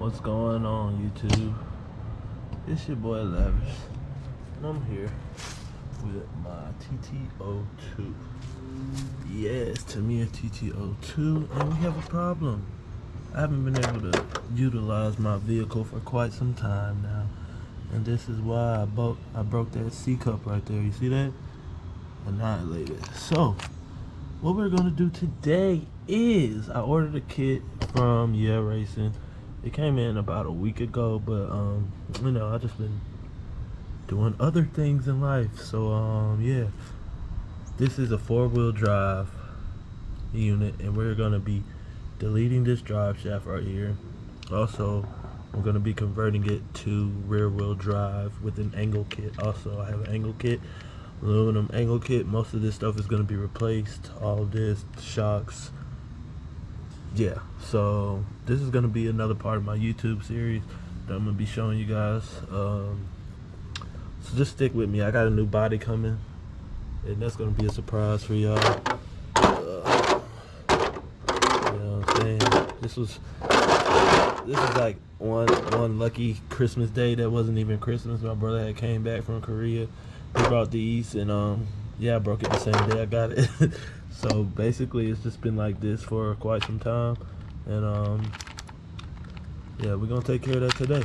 What's going on, YouTube? It's your boy Lavish, and I'm here with my TT02. Yes, Tamiya TT02, and we have a problem. I haven't been able to utilize my vehicle for quite some time now, and this is why I broke that C cup right there. You see that? Annihilated. So, what we're gonna do today is I ordered a kit from Racing. It came in about a week ago, but you know, I just been doing other things in life. So yeah, this is a 4-wheel drive unit, and we're gonna be deleting this drive shaft right here. Also, I'm gonna be converting it to rear-wheel drive with an angle kit. Also, I have an angle kit, aluminum angle kit. Most of this stuff is gonna be replaced. All this, shocks. Yeah, so this is gonna be another part of my YouTube series that I'm gonna be showing you guys. So just stick with me. I got a new body coming, and that's gonna be a surprise for y'all. You know what I'm saying? This is like one lucky Christmas day that wasn't even Christmas. My brother had came back from Korea. He brought these, and yeah, I broke it the same day I got it. So basically, it's just been like this for quite some time, and yeah, we're gonna take care of that today.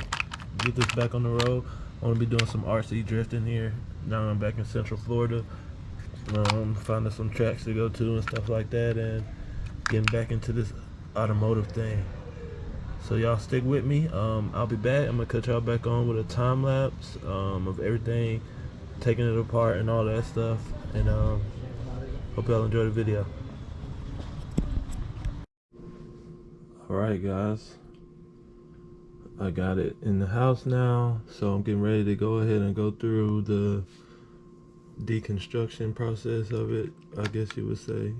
Get this back on the road. I'm gonna be doing some RC drifting here. Now I'm back in Central Florida, finding some tracks to go to and stuff like that, and getting back into this automotive thing. So y'all stick with me. I'll be back. I'm gonna cut y'all back on with a time lapse of everything, taking it apart and all that stuff, and hope y'all enjoy the video. Alright guys, I got it in the house now, so I'm getting ready to go ahead and go through the deconstruction process of it, I guess you would say. You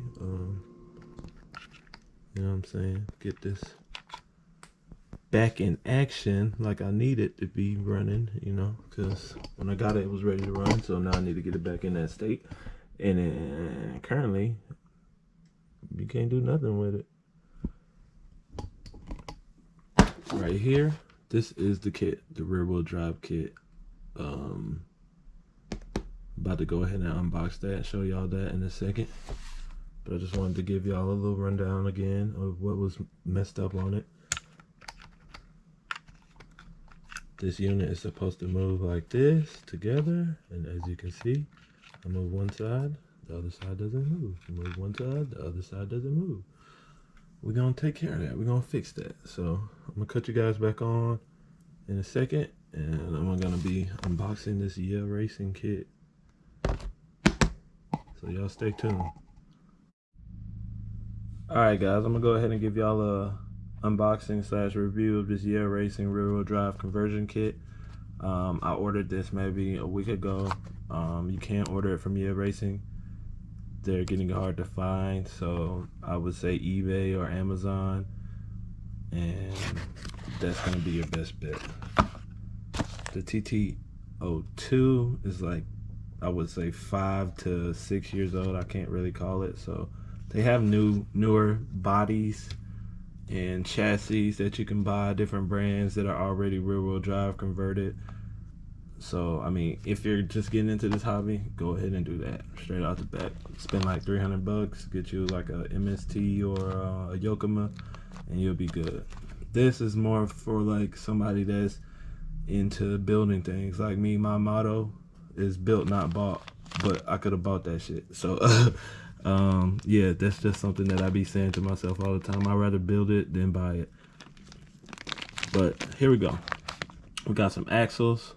know what I'm saying? Get this back in action like I need it to be running, you know, because when I got it, it was ready to run, so now I need to get it back in that state. And then currently, you can't do nothing with it. Right here, this is the kit, the rear wheel drive kit. About to go ahead and unbox that and show y'all that in a second. But I just wanted to give y'all a little rundown again of what was messed up on it. This unit is supposed to move like this together, and as you can see, I move one side, the other side doesn't move. I move one side, the other side doesn't move. We're gonna take care of that. We're gonna fix that. So I'm gonna cut you guys back on in a second, and I'm gonna be unboxing this Racing kit. So y'all stay tuned. Alright guys, I'm gonna go ahead and give y'all a unboxing / review of this Racing rear wheel drive conversion kit. I ordered this maybe a week ago. You can't order it from Racing. They're getting hard to find, so I would say eBay or Amazon, and that's gonna be your best bet. The TT02 is like, I would say 5 to 6 years old. I can't really call it. So they have newer bodies and chassis that you can buy, different brands that are already rear wheel drive converted. So I mean, if you're just getting into this hobby, go ahead and do that straight out the bat. Spend like $300, get you like a MST or a Yokohama, and you'll be good. This is more for like somebody that's into building things like me. My motto is built not bought, but I could have bought that shit. So yeah, that's just something that I be saying to myself all the time. I'd rather build it than buy it. But here we go. We got some axles.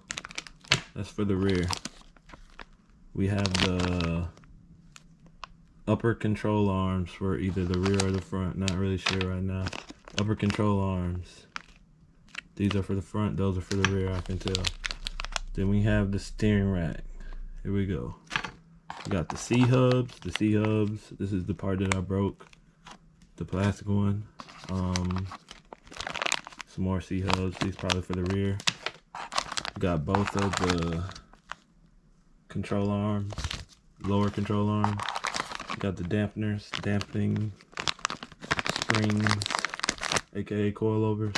That's for the rear. We have the upper control arms for either the rear or the front. Not really sure right now. Upper control arms. These are for the front, those are for the rear, I can tell. Then we have the steering rack. Here we go. We got the C-hubs. The C-hubs, this is the part that I broke. The plastic one. Some more C-hubs. These probably for the rear. We got both of the control arms, lower control arms. We got the dampeners, damping springs, aka coilovers.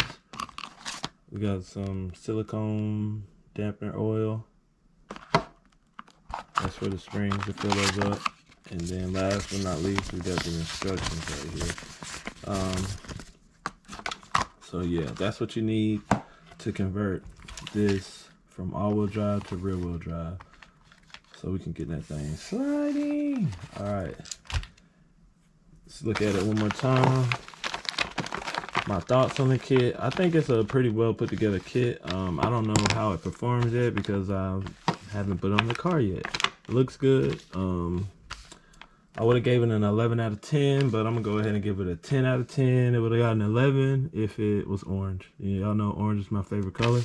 We got some silicone dampener oil. That's for the springs to fill those up. And then last but not least, we got the instructions right here. So yeah, that's what you need to convert this from all-wheel drive to rear-wheel drive. So we can get that thing sliding. All right. Let's look at it one more time. My thoughts on the kit. I think it's a pretty well put together kit. I don't know how it performs yet because I haven't put it on the car yet. It looks good. I would have gave it an 11 out of 10, but I'm gonna go ahead and give it a 10 out of 10. It would have got an 11 if it was orange. Y'all know orange is my favorite color.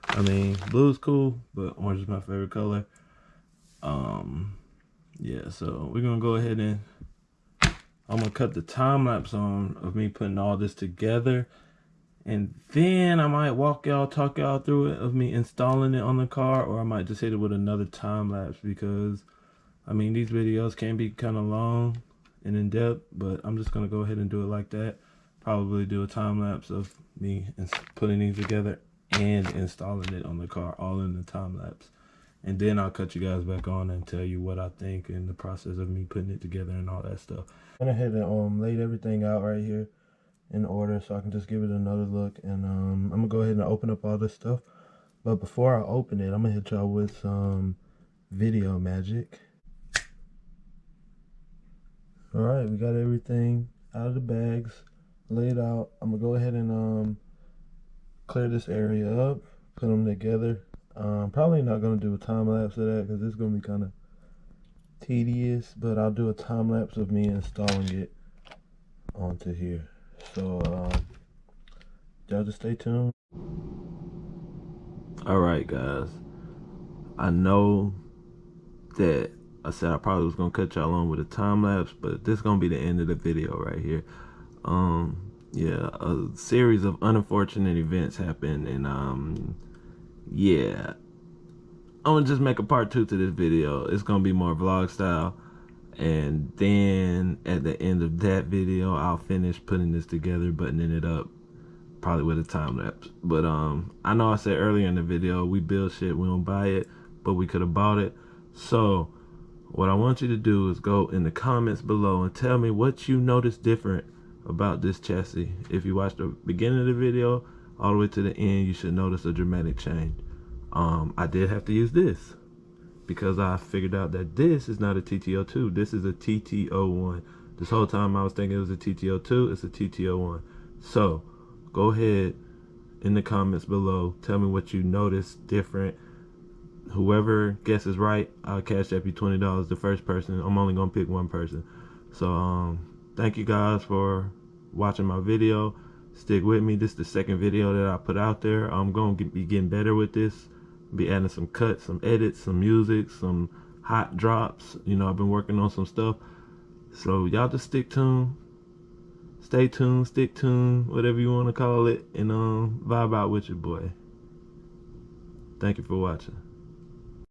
I mean, blue's cool, but orange is my favorite color. Yeah, so we're gonna go ahead and I'm gonna cut the time lapse on of me putting all this together, and then I might talk y'all through it of me installing it on the car, or I might just hit it with another time lapse because I mean these videos can be kind of long and in depth, but I'm just gonna go ahead and do it like that. Probably do a time lapse of me putting these together and installing it on the car, all in the time lapse. And then I'll cut you guys back on and tell you what I think and the process of me putting it together and all that stuff. I went ahead and laid everything out right here in order so I can just give it another look. And I'm gonna go ahead and open up all this stuff. But before I open it, I'm gonna hit y'all with some video magic. All right, we got everything out of the bags, laid out. I'm gonna go ahead and clear this area up, put them together. Probably not gonna do a time lapse of that because it's gonna be kind of tedious, but I'll do a time lapse of me installing it onto here. So y'all just stay tuned. All right, guys. I know that I said I probably was gonna cut y'all on with a time lapse, but this is gonna be the end of the video right here. Yeah, a series of unfortunate events happened, and yeah, I'm gonna just make a part 2 to this video. It's gonna be more vlog style, and then at the end of that video I'll finish putting this together, buttoning it up, probably with a time lapse. But I know I said earlier in the video we build shit, we don't buy it, but we could have bought it. So what I want you to do is go in the comments below and tell me what you noticed different about this chassis. If you watch the beginning of the video all the way to the end, you should notice a dramatic change. I did have to use this because I figured out that this is not a TT02. This is a TT01. This whole time I was thinking it was a TT02. It's a TT01. So go ahead in the comments below, tell me what you noticed different. Whoever guesses right, I'll cash up you $20. The first person, I'm only gonna pick one person. So thank you guys for watching my video. Stick with me. This is the second video that I put out there. I'm gonna be getting better with this. Be adding some cuts, some edits, some music, some hot drops. You know, I've been working on some stuff. So y'all just stick tuned. Stay tuned, stick tuned, whatever you want to call it, and vibe out with your boy. Thank you for watching.